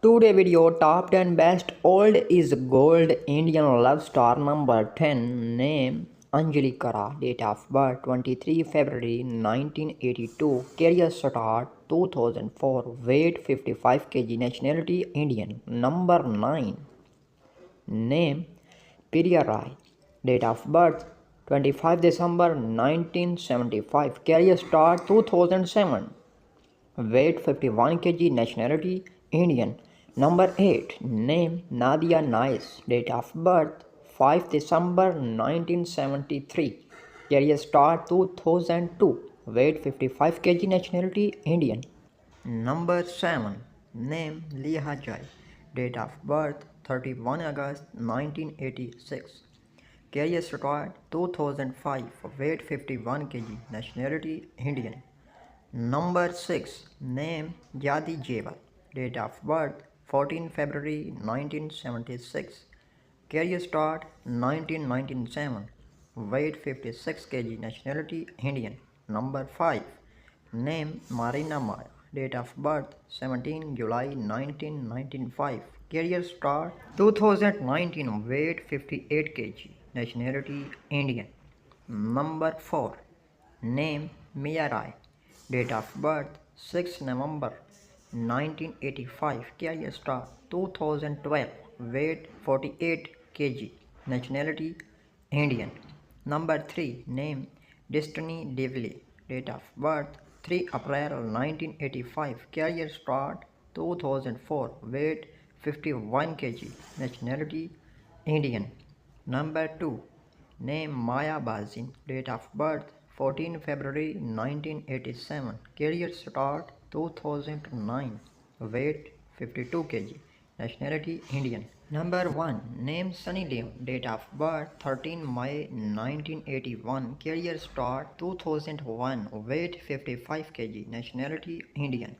Today video top 10 best old is gold Indian love star. Number 10 name Anjali Kara, date of birth 23 February 1982, career start 2004, weight 55 kg, nationality Indian. Number 9 name Priya Rai, date of birth 25 December 1975, career start 2007, weight 51 kg, nationality Indian. Number 8 name Nadia Nice, date of birth 5 December 1973, career start 2002, weight 55 kg, nationality Indian. Number 7 name Liha Jai, date of birth 31 August 1986, career start 2005, weight 51 kg, nationality Indian. Number 6 name Jadi Jewal, date of birth 14 February 1976, career start 1997, weight 56 kg, nationality Indian. Number 5 name Marina Maya, date of birth 17 July 1995, career start 2019, weight 58 kg, nationality Indian. Number 4 name Mia Rai, date of birth 6 November 1985, career star 2012, weight 48 kg, nationality Indian. Number 3 name Destiny Devley, date of birth 3 April 1985, career start 2004, weight 51 kg, nationality Indian. Number 2 name Maya Bazin, date of birth 14 February 1987, career start 2009, weight 52 kg, nationality Indian. Number 1 name Sunny Leon, date of birth 13 May 1981, career start 2001, weight 55 kg, nationality Indian.